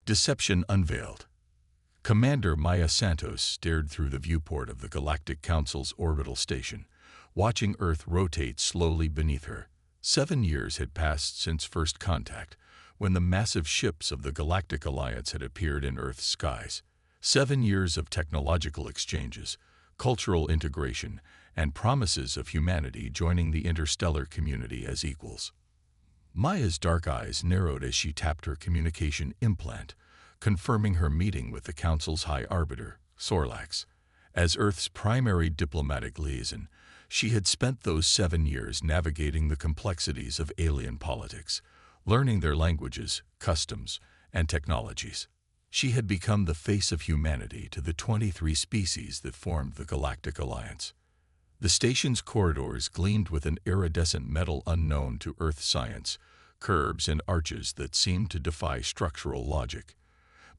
Deception unveiled. Commander Maya Santos stared through the viewport of the Galactic Council's orbital station, watching Earth rotate slowly beneath her. 7 years had passed since first contact, when the massive ships of the Galactic Alliance had appeared in Earth's skies. 7 years of technological exchanges, cultural integration, and promises of humanity joining the interstellar community as equals. Maya's dark eyes narrowed as she tapped her communication implant, confirming her meeting with the Council's High Arbiter, Sorlax. As Earth's primary diplomatic liaison, she had spent those 7 years navigating the complexities of alien politics, learning their languages, customs, and technologies. She had become the face of humanity to the 23 species that formed the Galactic Alliance. The station's corridors gleamed with an iridescent metal unknown to Earth science, curves and arches that seemed to defy structural logic.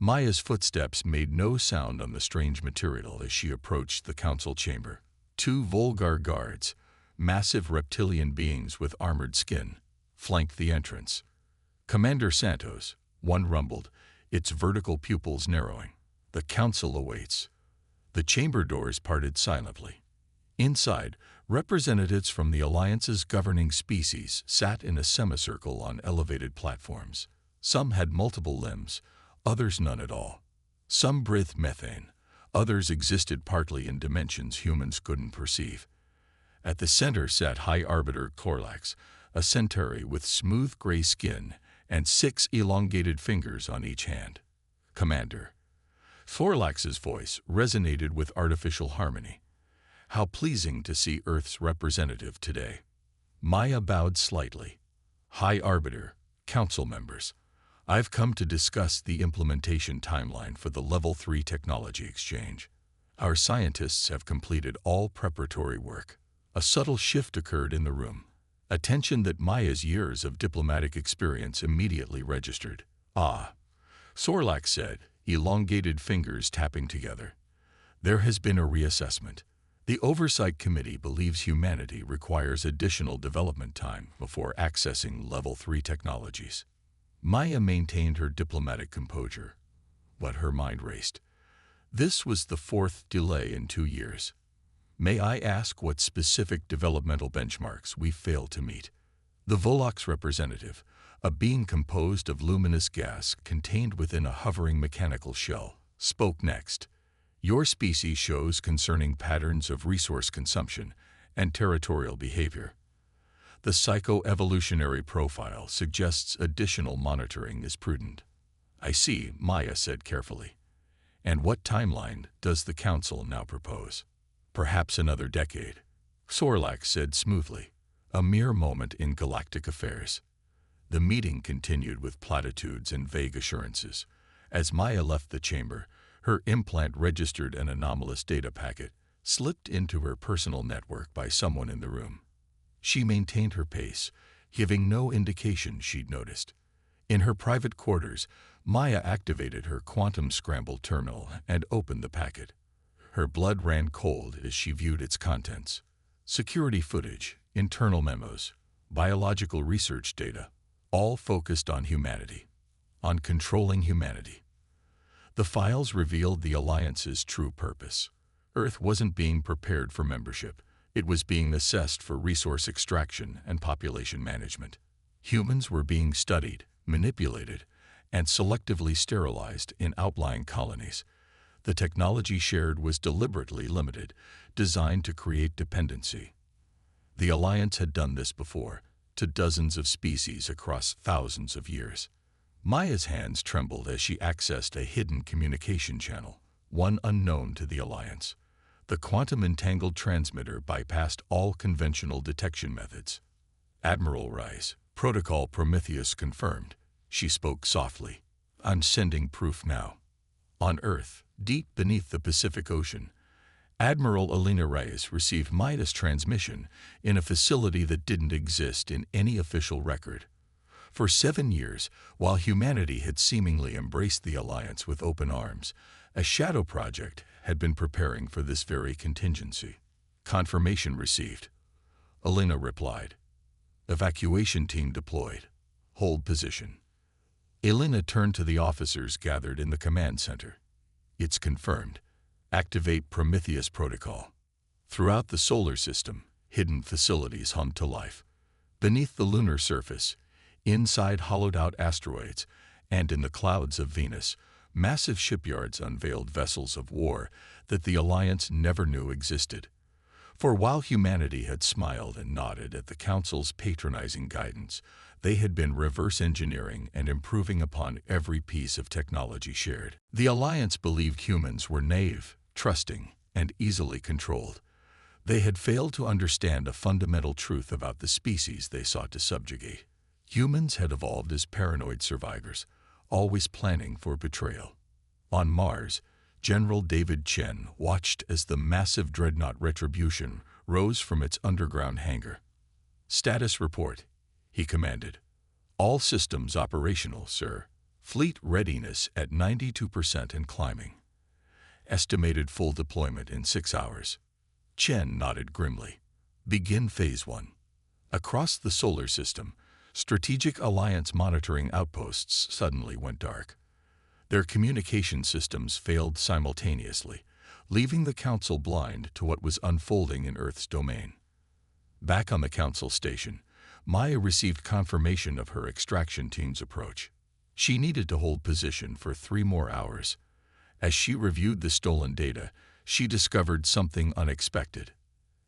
Maya's footsteps made no sound on the strange material as she approached the council chamber. 2 Volgar guards, massive reptilian beings with armored skin, flanked the entrance. "Commander Santos," one rumbled, its vertical pupils narrowing. "The council awaits." The chamber doors parted silently. Inside, representatives from the Alliance's governing species sat in a semicircle on elevated platforms. Some had multiple limbs, others none at all. Some breathed methane, others existed partly in dimensions humans couldn't perceive. At the center sat High Arbiter Sorlax, a centauri with smooth gray skin and 6 elongated fingers on each hand. "Commander." Sorlax's voice resonated with artificial harmony. "How pleasing to see Earth's representative today." Maya bowed slightly. "High Arbiter, Council members, I've come to discuss the implementation timeline for the Level 3 technology exchange. Our scientists have completed all preparatory work." A subtle shift occurred in the room, a tension that Maya's years of diplomatic experience immediately registered. "Ah," Sorlax said, elongated fingers tapping together. "There has been a reassessment. The Oversight Committee believes humanity requires additional development time before accessing Level 3 technologies." Maya maintained her diplomatic composure, but her mind raced. This was the 4th delay in 2 years. "May I ask what specific developmental benchmarks we failed to meet?" The Volox representative, a being composed of luminous gas contained within a hovering mechanical shell, spoke next. "Your species shows concerning patterns of resource consumption and territorial behavior. The psycho-evolutionary profile suggests additional monitoring is prudent." "I see," Maya said carefully. "And what timeline does the Council now propose?" "Perhaps another decade," Sorlax said smoothly. "A mere moment in galactic affairs." The meeting continued with platitudes and vague assurances. As Maya left the chamber, her implant registered an anomalous data packet, slipped into her personal network by someone in the room. She maintained her pace, giving no indication she'd noticed. In her private quarters, Maya activated her quantum scramble terminal and opened the packet. Her blood ran cold as she viewed its contents. Security footage, internal memos, biological research data, all focused on humanity, on controlling humanity. The files revealed the Alliance's true purpose. Earth wasn't being prepared for membership. It was being assessed for resource extraction and population management. Humans were being studied, manipulated, and selectively sterilized in outlying colonies. The technology shared was deliberately limited, designed to create dependency. The Alliance had done this before, to dozens of species across thousands of years. Maya's hands trembled as she accessed a hidden communication channel, one unknown to the Alliance. The quantum-entangled transmitter bypassed all conventional detection methods. "Admiral Rice, Protocol Prometheus confirmed," she spoke softly. "I'm sending proof now." On Earth, deep beneath the Pacific Ocean, Admiral Alina Reyes received Maya's transmission in a facility that didn't exist in any official record. For 7 years, while humanity had seemingly embraced the Alliance with open arms, a shadow project had been preparing for this very contingency. "Confirmation received," Alina replied. "Evacuation team deployed. Hold position." Elena turned to the officers gathered in the command center. It's confirmed. Activate Prometheus protocol. Throughout the solar system, hidden facilities hummed to life. Beneath the lunar surface, inside hollowed-out asteroids, and in the clouds of Venus, massive shipyards unveiled vessels of war that the Alliance never knew existed. For while humanity had smiled and nodded at the Council's patronizing guidance, they had been reverse engineering and improving upon every piece of technology shared. The Alliance believed humans were naive, trusting, and easily controlled. They had failed to understand a fundamental truth about the species they sought to subjugate. Humans had evolved as paranoid survivors, always planning for betrayal. On Mars, General David Chen watched as the massive dreadnought Retribution rose from its underground hangar. "Status report," he commanded. "All systems operational, sir. Fleet readiness at 92% and climbing. Estimated full deployment in 6 hours." Chen nodded grimly. "Begin Phase 1. Across the solar system, Strategic Alliance monitoring outposts suddenly went dark. Their communication systems failed simultaneously, leaving the Council blind to what was unfolding in Earth's domain. Back on the Council station, Maya received confirmation of her extraction team's approach. She needed to hold position for 3 more hours. As she reviewed the stolen data, she discovered something unexpected.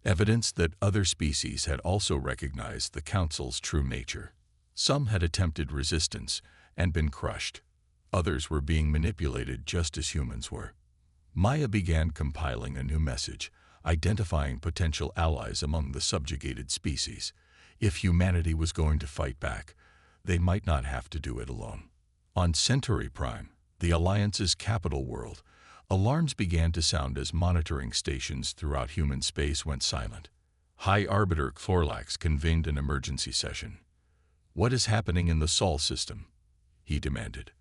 Evidence that other species had also recognized the Council's true nature. Some had attempted resistance and been crushed. Others were being manipulated just as humans were. Maya began compiling a new message, identifying potential allies among the subjugated species. If humanity was going to fight back, they might not have to do it alone. On Centauri Prime, the Alliance's capital world, alarms began to sound as monitoring stations throughout human space went silent. High Arbiter Thorlax convened an emergency session. "What is happening in the Sol system?" he demanded.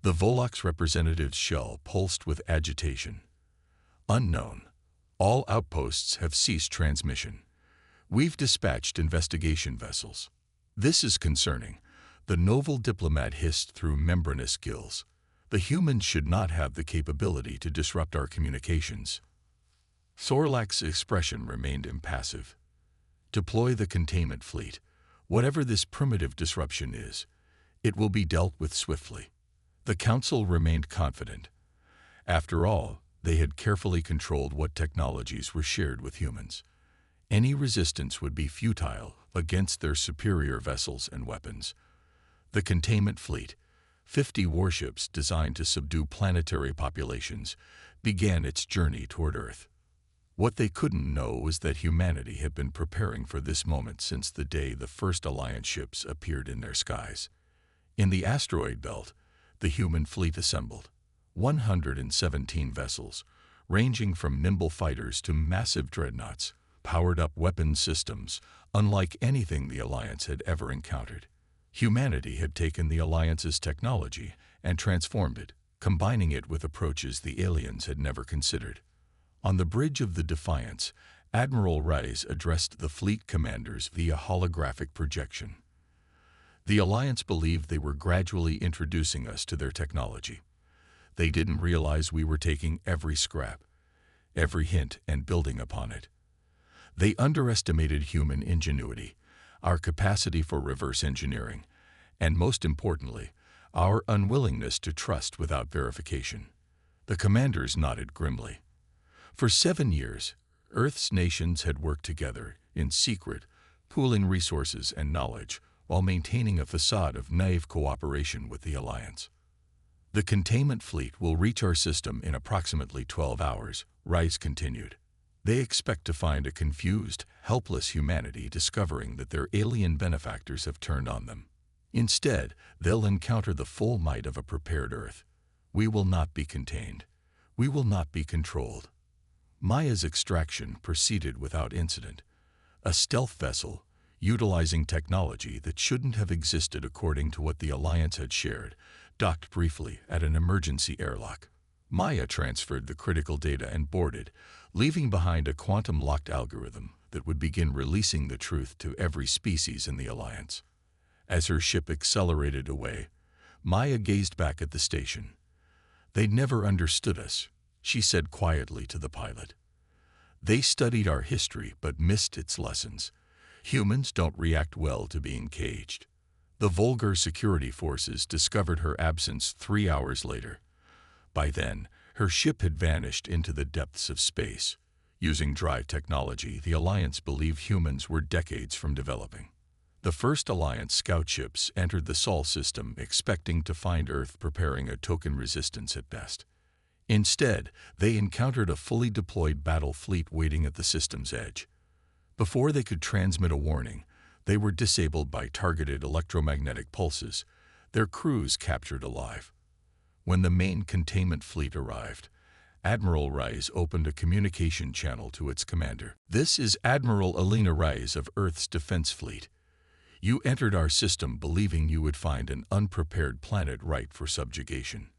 The Volox representative's shell pulsed with agitation. "Unknown. All outposts have ceased transmission. We've dispatched investigation vessels." "This is concerning," the novel diplomat hissed through membranous gills. "The humans should not have the capability to disrupt our communications." Thorlax's expression remained impassive. "Deploy the containment fleet. Whatever this primitive disruption is, it will be dealt with swiftly." The Council remained confident. After all, they had carefully controlled what technologies were shared with humans. Any resistance would be futile against their superior vessels and weapons. The containment fleet, 50 warships designed to subdue planetary populations, began its journey toward Earth. What they couldn't know was that humanity had been preparing for this moment since the day the first Alliance ships appeared in their skies. In the asteroid belt, the human fleet assembled. 117 vessels, ranging from nimble fighters to massive dreadnoughts, powered up weapons systems unlike anything the Alliance had ever encountered. Humanity had taken the Alliance's technology and transformed it, combining it with approaches the aliens had never considered. On the bridge of the Defiance, Admiral Rice addressed the fleet commanders via holographic projection. The Alliance believed they were gradually introducing us to their technology. They didn't realize we were taking every scrap, every hint, and building upon it. They underestimated human ingenuity, our capacity for reverse engineering, and most importantly, our unwillingness to trust without verification. The commanders nodded grimly. For 7 years, Earth's nations had worked together in secret, pooling resources and knowledge, while maintaining a facade of naive cooperation with the Alliance. "The containment fleet will reach our system in approximately 12 hours, Rice continued. "They expect to find a confused, helpless humanity discovering that their alien benefactors have turned on them. Instead, they'll encounter the full might of a prepared Earth. We will not be contained. We will not be controlled." Maya's extraction proceeded without incident. A stealth vessel, utilizing technology that shouldn't have existed according to what the Alliance had shared, docked briefly at an emergency airlock. Maya transferred the critical data and boarded, leaving behind a quantum-locked algorithm that would begin releasing the truth to every species in the Alliance. As her ship accelerated away, Maya gazed back at the station. "They never understood us," she said quietly to the pilot. "They studied our history but missed its lessons. Humans don't react well to being caged." The vulgar security forces discovered her absence 3 hours later. By then, her ship had vanished into the depths of space. Using drive technology, the Alliance believed humans were decades from developing. The first Alliance scout ships entered the Sol system expecting to find Earth preparing a token resistance at best. Instead, they encountered a fully deployed battle fleet waiting at the system's edge. Before they could transmit a warning, they were disabled by targeted electromagnetic pulses, their crews captured alive. When the main containment fleet arrived, Admiral Rice opened a communication channel to its commander. "This is Admiral Alina Rice of Earth's Defense Fleet. You entered our system believing you would find an unprepared planet ripe for subjugation.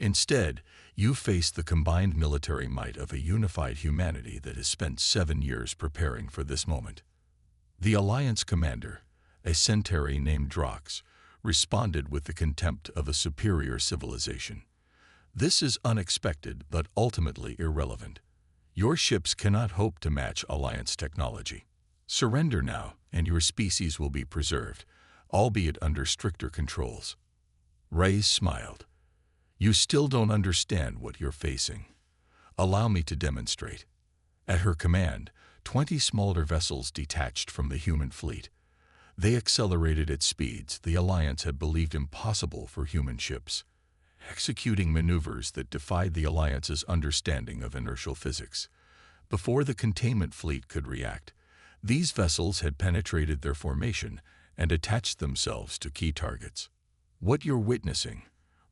Instead, you face the combined military might of a unified humanity that has spent 7 years preparing for this moment." The Alliance commander, a centauri named Drox, responded with the contempt of a superior civilization. "This is unexpected but ultimately irrelevant. Your ships cannot hope to match Alliance technology. Surrender now, and your species will be preserved, albeit under stricter controls." Reyes smiled. "You still don't understand what you're facing. Allow me to demonstrate." At her command, 20 smaller vessels detached from the human fleet. They accelerated at speeds the Alliance had believed impossible for human ships, executing maneuvers that defied the Alliance's understanding of inertial physics. Before the containment fleet could react, these vessels had penetrated their formation and attached themselves to key targets. "What you're witnessing,"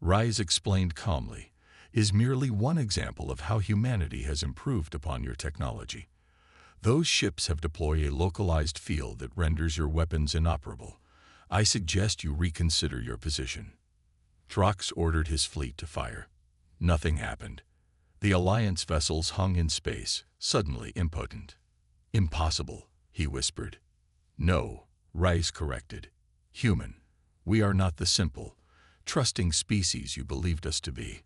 Rise explained calmly, "is merely one example of how humanity has improved upon your technology. Those ships have deployed a localized field that renders your weapons inoperable. I suggest you reconsider your position." Drox ordered his fleet to fire. Nothing happened. The Alliance vessels hung in space, suddenly impotent. "Impossible," he whispered. "No," Rice corrected. "Human. We are not the simple, trusting species you believed us to be.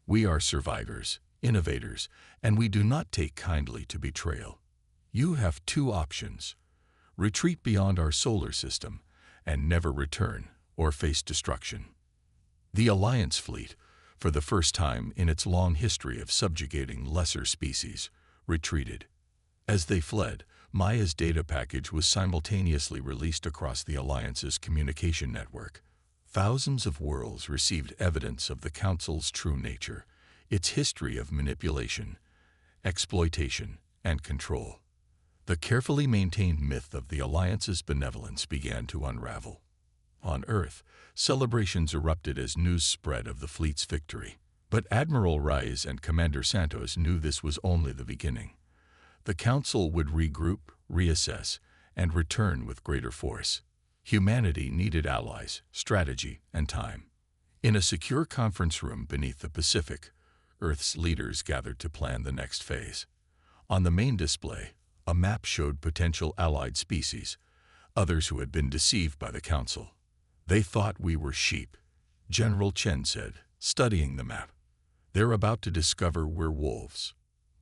We are survivors, innovators, and we do not take kindly to betrayal. You have 2 options: retreat beyond our solar system and never return, or face destruction." The Alliance fleet, for the first time in its long history of subjugating lesser species, retreated. As they fled, Maya's data package was simultaneously released across the Alliance's communication network. Thousands of worlds received evidence of the Council's true nature, its history of manipulation, exploitation, and control. The carefully maintained myth of the Alliance's benevolence began to unravel. On Earth, celebrations erupted as news spread of the fleet's victory. But Admiral Rice and Commander Santos knew this was only the beginning. The Council would regroup, reassess, and return with greater force. Humanity needed allies, strategy, and time. In a secure conference room beneath the Pacific, Earth's leaders gathered to plan the next phase. On the main display, a map showed potential allied species, others who had been deceived by the Council. "They thought we were sheep," General Chen said, studying the map. "They're about to discover we're wolves."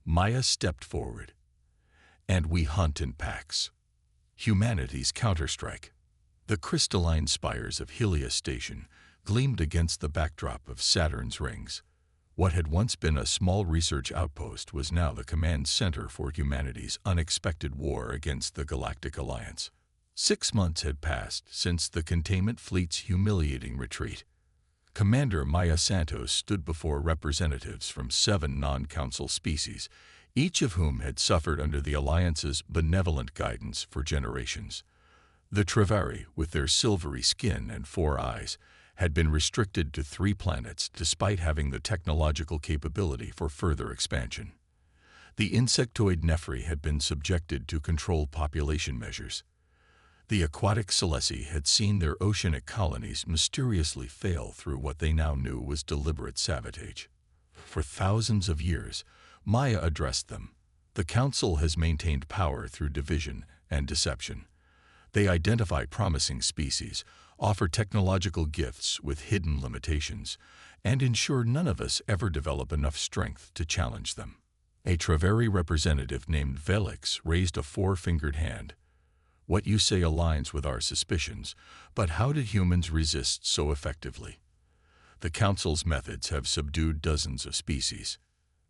Maya stepped forward. "And we hunt in packs. Humanity's counterstrike." The crystalline spires of Helios Station gleamed against the backdrop of Saturn's rings. What had once been a small research outpost was now the command center for humanity's unexpected war against the Galactic Alliance. 6 months had passed since the containment fleet's humiliating retreat. Commander Maya Santos stood before representatives from 7 non-council species, each of whom had suffered under the Alliance's benevolent guidance for generations. The Trevari, with their silvery skin and 4 eyes, had been restricted to 3 planets despite having the technological capability for further expansion. The insectoid Nephri had been subjected to controlled population measures. The aquatic Celesi had seen their oceanic colonies mysteriously fail through what they now knew was deliberate sabotage. For thousands of years, Maya addressed them. "The Council has maintained power through division and deception. They identify promising species, offer technological gifts with hidden limitations, and ensure none of us ever develop enough strength to challenge them. A Treveri representative named Velix raised a four-fingered hand. What you say aligns with our suspicions, but how did humans resist so effectively? The Council's methods have subdued dozens of species.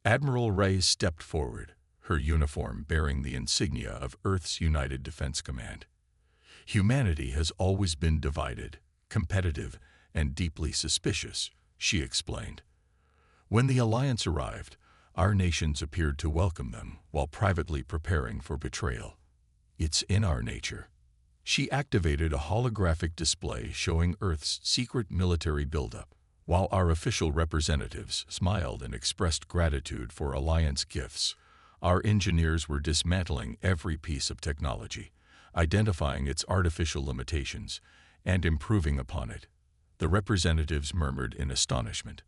Admiral Reyes stepped forward, her uniform bearing the insignia of Earth's United Defense Command. Humanity has always been divided, competitive, and deeply suspicious, she explained. When the Alliance arrived, our nations appeared to welcome them while privately preparing for betrayal. It's in our nature. She activated a holographic display showing Earth's secret military buildup, while our official representatives smiled and expressed gratitude for Alliance gifts. Our engineers were dismantling every piece of technology, identifying its artificial limitations, and improving upon it. The representatives murmured in astonishment.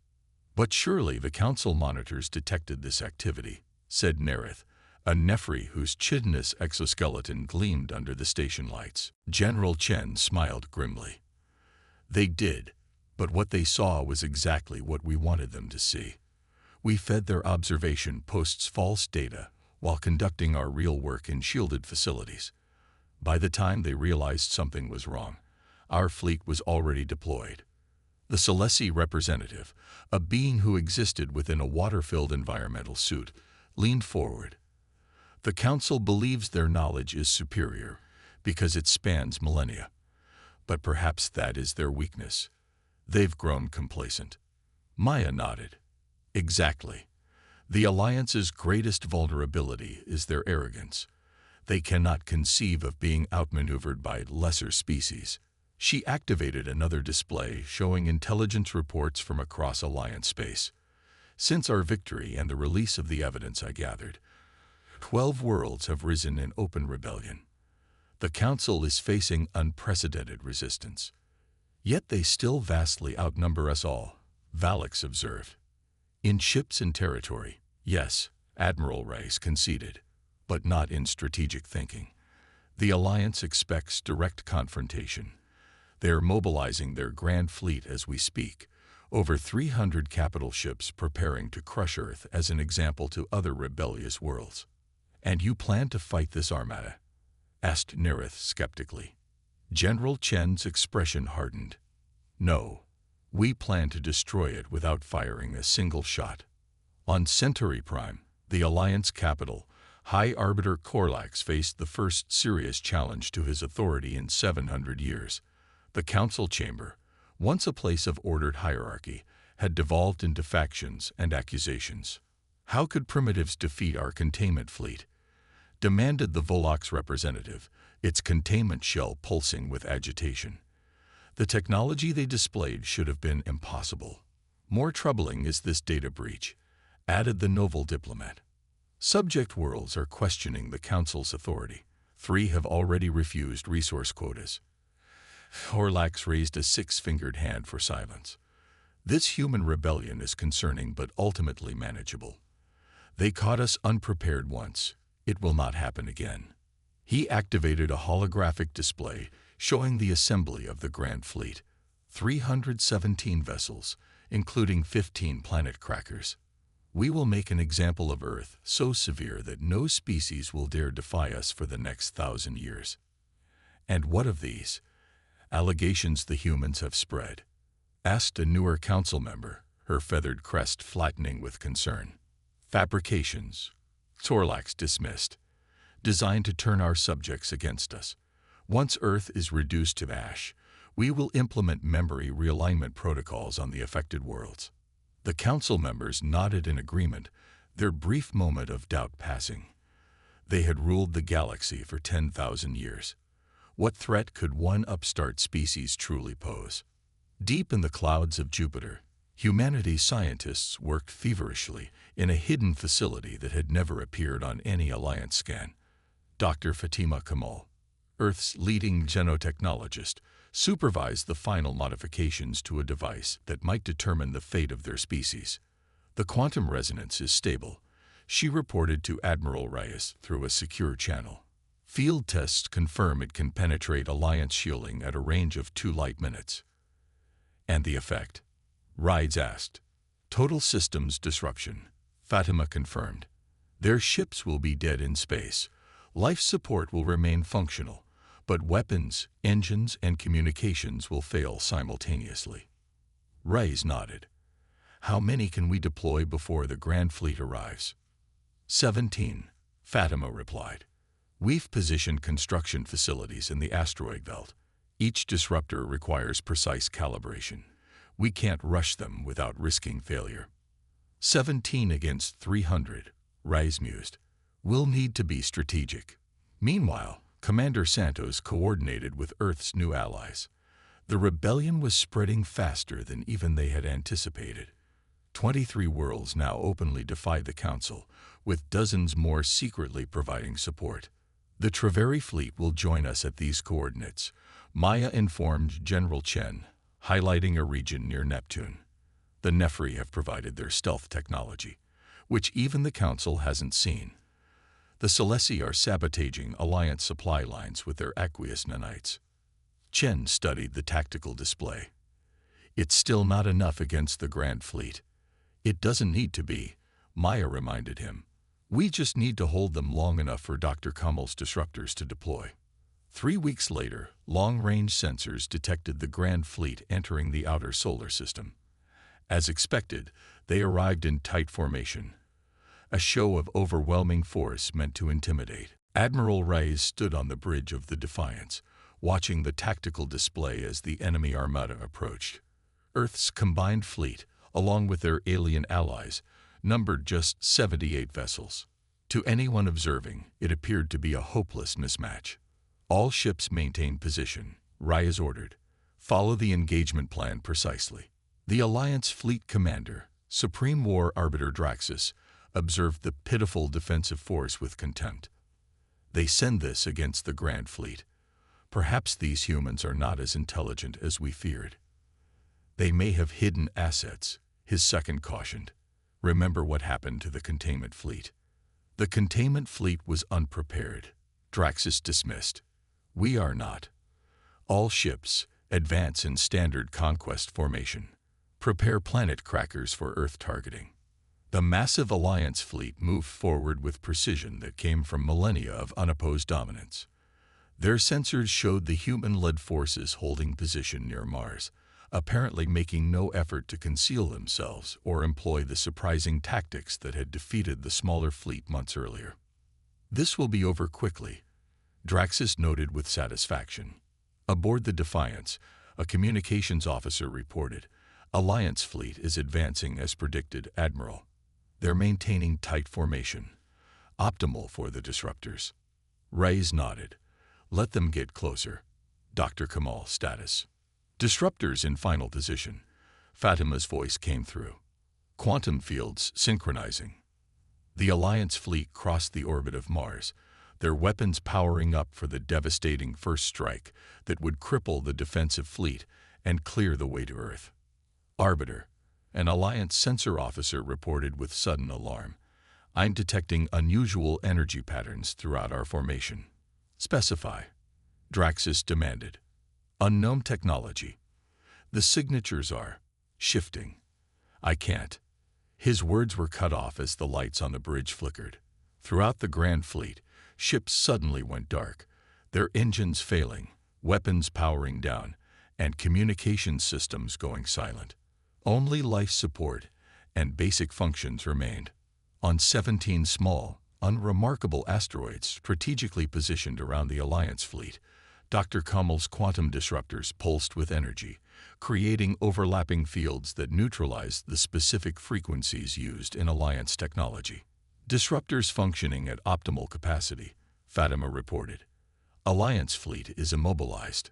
But surely the Council monitors detected this activity, said Nerith, a Nefri whose chitinous exoskeleton gleamed under the station lights. General Chen smiled grimly. They did, but what they saw was exactly what we wanted them to see. We fed their observation posts false data while conducting our real work in shielded facilities. By the time they realized something was wrong, our fleet was already deployed. The Celessi representative, a being who existed within a water-filled environmental suit, leaned forward. The Council believes their knowledge is superior because it spans millennia. But perhaps that is their weakness. They've grown complacent. Maya nodded. Exactly. The Alliance's greatest vulnerability is their arrogance. They cannot conceive of being outmaneuvered by lesser species. She activated another display showing intelligence reports from across Alliance space. Since our victory and the release of the evidence I gathered, 12 worlds have risen in open rebellion. The Council is facing unprecedented resistance. Yet they still vastly outnumber us all, Valix observed. In ships and territory, yes, Admiral Reyes conceded, but not in strategic thinking. The Alliance expects direct confrontation. They are mobilizing their grand fleet as we speak, over 300 capital ships preparing to crush Earth as an example to other rebellious worlds. And you plan to fight this armada? Asked Nerith skeptically. General Chen's expression hardened. No, we plan to destroy it without firing a single shot. On Centauri Prime, the Alliance capital, High Arbiter Korlax faced the first serious challenge to his authority in 700 years. The Council chamber, once a place of ordered hierarchy, had devolved into factions and accusations. How could primitives defeat our containment fleet? Demanded the Volox representative, its containment shell pulsing with agitation. The technology they displayed should have been impossible. More troubling is this data breach, added the novel diplomat. Subject worlds are questioning the Council's authority. 3 have already refused resource quotas. Horlax raised a six-fingered hand for silence. This human rebellion is concerning but ultimately manageable. They caught us unprepared once. It will not happen again. He activated a holographic display showing the assembly of the Grand Fleet, 317 vessels, including 15 planet crackers. We will make an example of Earth so severe that no species will dare defy us for the next 1,000 years. And what of these allegations the humans have spread? Asked a newer council member, her feathered crest flattening with concern. Fabrications, Torlax dismissed, designed to turn our subjects against us. Once Earth is reduced to ash, we will implement memory realignment protocols on the affected worlds. The council members nodded in agreement, their brief moment of doubt passing. They had ruled the galaxy for 10,000 years. What threat could one upstart species truly pose? Deep in the clouds of Jupiter, humanity's scientists worked feverishly in a hidden facility that had never appeared on any Alliance scan. Dr. Fatima Kamal, Earth's leading genotechnologist, supervised the final modifications to a device that might determine the fate of their species. The quantum resonance is stable, she reported to Admiral Reyes through a secure channel. Field tests confirm it can penetrate Alliance shielding at a range of 2 light minutes. And the effect? Rides asked. Total systems disruption. Fatima confirmed. Their ships will be dead in space. Life support will remain functional, but weapons, engines, and communications will fail simultaneously. Rais nodded. How many can we deploy before the Grand Fleet arrives? 17, Fatima replied. We've positioned construction facilities in the asteroid belt. Each disruptor requires precise calibration. We can't rush them without risking failure. 17 against 300, Rais mused. We'll need to be strategic. Meanwhile, Commander Santos coordinated with Earth's new allies. The rebellion was spreading faster than even they had anticipated. 23 worlds now openly defied the Council, with dozens more secretly providing support. The Treveri fleet will join us at these coordinates, Maya informed General Chen, highlighting a region near Neptune. The Nefri have provided their stealth technology, which even the Council hasn't seen. The Celestii are sabotaging Alliance supply lines with their aqueous nanites. Chen studied the tactical display. It's still not enough against the Grand Fleet. It doesn't need to be, Maya reminded him. We just need to hold them long enough for Dr. Kamal's disruptors to deploy. 3 weeks later, long-range sensors detected the Grand Fleet entering the outer solar system. As expected, they arrived in tight formation. A show of overwhelming force meant to intimidate. Admiral Rais stood on the bridge of the Defiance, watching the tactical display as the enemy armada approached. Earth's combined fleet, along with their alien allies, numbered just 78 vessels. To anyone observing, it appeared to be a hopeless mismatch. All ships maintain position, Rais ordered. Follow the engagement plan precisely. The Alliance Fleet Commander, Supreme War Arbiter Draxus, observed the pitiful defensive force with contempt. They send this against the Grand Fleet. Perhaps these humans are not as intelligent as we feared. They may have hidden assets, his second cautioned. Remember what happened to the containment fleet. The containment fleet was unprepared. Draxus dismissed. We are not. All ships advance in standard conquest formation. Prepare planet crackers for Earth targeting. The massive Alliance fleet moved forward with precision that came from millennia of unopposed dominance. Their sensors showed the human-led forces holding position near Mars, apparently making no effort to conceal themselves or employ the surprising tactics that had defeated the smaller fleet months earlier. This will be over quickly, Draxus noted with satisfaction. Aboard the Defiance, a communications officer reported, Alliance fleet is advancing as predicted, Admiral. They're maintaining tight formation, optimal for the disruptors. Rais nodded. Let them get closer. Dr. Kamal, status. Disruptors in final position. Fatima's voice came through. Quantum fields synchronizing. The Alliance fleet crossed the orbit of Mars, their weapons powering up for the devastating first strike that would cripple the defensive fleet and clear the way to Earth. Arbiter, an Alliance sensor officer reported with sudden alarm. I'm detecting unusual energy patterns throughout our formation. Specify, Draxus demanded. Unknown technology. The signatures are shifting. I can't. His words were cut off as the lights on the bridge flickered. Throughout the Grand Fleet, ships suddenly went dark, their engines failing, weapons powering down, and communication systems going silent. Only life support and basic functions remained. On 17 small, unremarkable asteroids strategically positioned around the Alliance fleet, Dr. Kamal's quantum disruptors pulsed with energy, creating overlapping fields that neutralized the specific frequencies used in Alliance technology. Disruptors functioning at optimal capacity, Fatima reported. Alliance fleet is immobilized.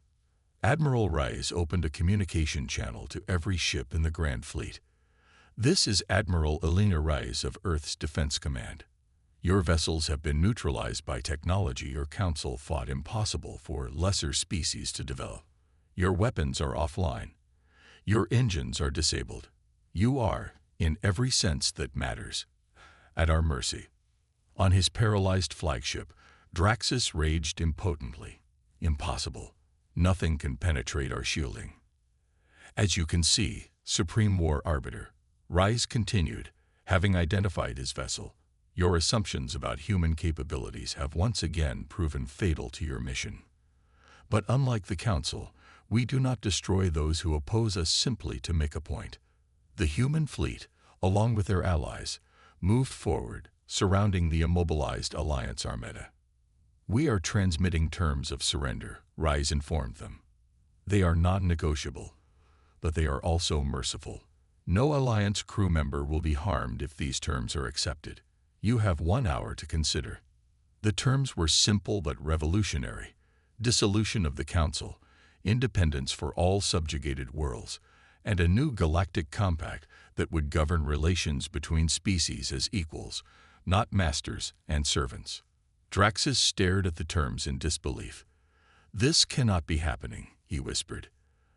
Admiral Rais opened a communication channel to every ship in the Grand Fleet. This is Admiral Elena Rais of Earth's Defense Command. Your vessels have been neutralized by technology your Council thought impossible for lesser species to develop. Your weapons are offline. Your engines are disabled. You are, in every sense that matters, at our mercy. On his paralyzed flagship, Draxus raged impotently. Impossible. Nothing can penetrate our shielding. As you can see, Supreme War Arbiter, Rise continued, having identified his vessel. Your assumptions about human capabilities have once again proven fatal to your mission. But unlike the Council, we do not destroy those who oppose us simply to make a point. The human fleet, along with their allies, moved forward, surrounding the immobilized Alliance Armada. We are transmitting terms of surrender, Rise informed them. They are non-negotiable, but they are also merciful. No Alliance crew member will be harmed if these terms are accepted. You have 1 hour to consider. The terms were simple but revolutionary. Dissolution of the Council, independence for all subjugated worlds, and a new galactic compact that would govern relations between species as equals, not masters and servants. Draxus stared at the terms in disbelief. "This cannot be happening," he whispered.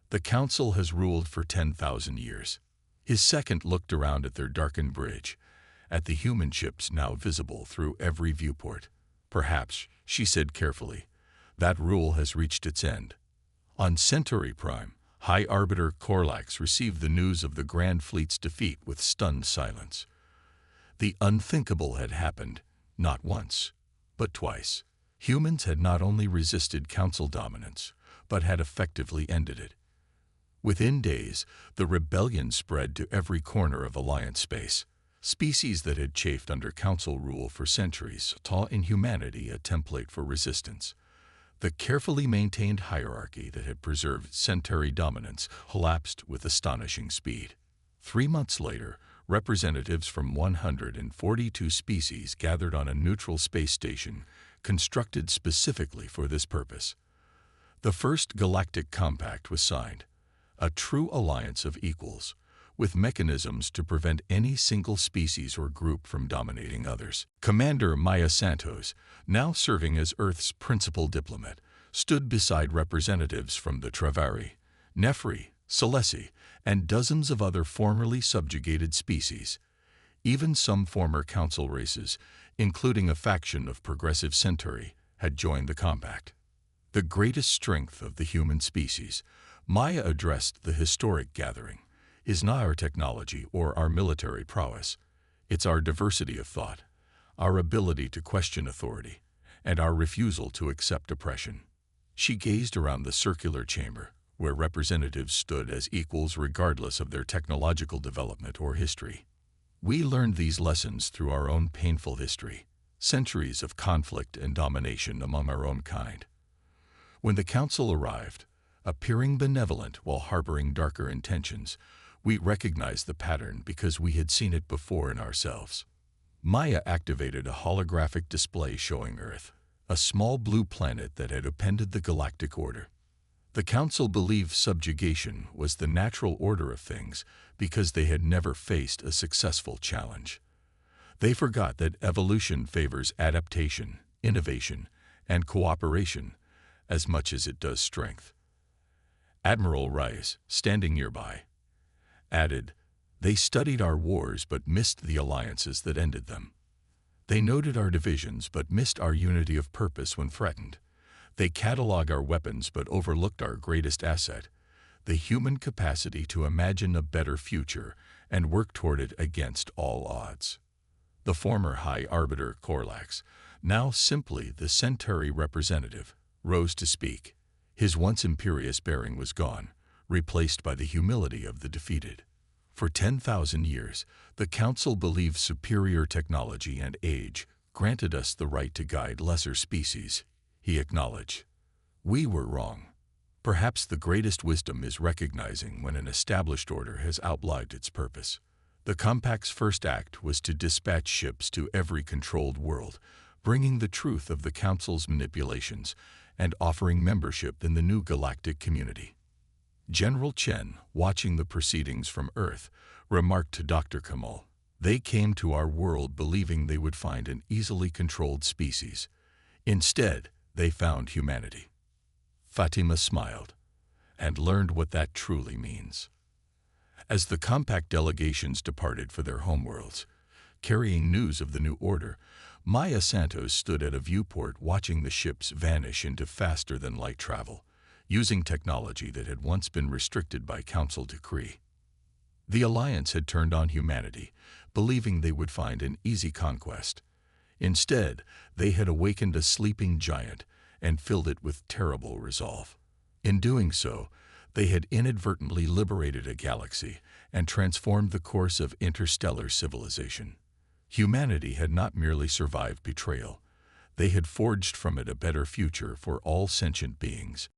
"The Council has ruled for 10,000 years." His second looked around at their darkened bridge, at the human ships now visible through every viewport. "Perhaps," she said carefully, "that rule has reached its end." On Centauri Prime, High Arbiter Corlax received the news of the Grand Fleet's defeat with stunned silence. The unthinkable had happened, not once, but twice. Humans had not only resisted Council dominance, but had effectively ended it. Within days, the rebellion spread to every corner of Alliance space. Species that had chafed under Council rule for centuries saw in humanity a template for resistance. The carefully maintained hierarchy that had preserved Centauri dominance collapsed with astonishing speed. 3 months later, representatives from 142 species gathered on a neutral space station constructed specifically for this purpose. The first Galactic Compact was signed, a true alliance of equals, with mechanisms to prevent any single species or group from dominating others. Commander Maya Santos, now serving as Earth's principal diplomat, stood beside representatives from the Travari, Nefri, Selesi, and dozens of other formerly subjugated species. Even some former Council races, including a faction of progressive Centauri, had joined the compact. The greatest strength of the human species, Maya addressed the historic gathering, is not our technology or our military prowess. It's our diversity of thought, our ability to question authority, and our refusal to accept oppression. She gazed around the circular chamber, where representatives stood as equals regardless of their technological development or history. We learned these lessons through our own painful history, centuries of conflict and domination among our own kind. When the Council arrived, appearing benevolent while harboring darker intentions, we recognized the pattern because we had seen it before in ourselves. Maya activated a holographic display showing Earth, a small blue planet that had upended the galactic order. The Council believed subjugation was the natural order of things because they had never faced a successful challenge. They forgot that evolution favors adaptation, innovation, and cooperation as much as it does strength. Admiral Rice, standing nearby, added, "They studied our wars but missed the alliances that ended them. They noted our divisions but missed our unity of purpose when threatened. They catalog our weapons but overlooked our greatest asset, the human capacity to imagine a better future and work toward it against all odds." The former High Arbiter Corlax, now simply the Centauri representative, rose to speak. His once imperious bearing was gone, replaced by the humility of the defeated. For 10,000 years, the Council believed superior technology and age granted us the right to guide lesser species, he acknowledged. We were wrong. Perhaps the greatest wisdom is recognizing when an established order has outlived its purpose. The Compact's first act was to dispatch ships to every controlled world, bringing the truth of the Council's manipulations and offering membership in the new galactic community. General Chen, watching the proceedings from Earth, remarked to Dr. Kamal, "They came to our world believing they would find an easily controlled species. Instead, they found humanity." Fatima smiled and learned what that truly means. As the Compact delegations departed for their homeworlds, Carrying news of the new order, Maya Santos stood at a viewport watching the ships vanish into faster-than-light travel, using technology that had once been restricted by Council decree. The Alliance had turned on humanity, believing they would find an easy conquest. Instead, they had awakened a sleeping giant and filled it with terrible resolve. In doing so, they had inadvertently liberated a galaxy and transformed the course of interstellar civilization. Humanity had not merely survived betrayal. They had forged from it a better future for all sentient beings.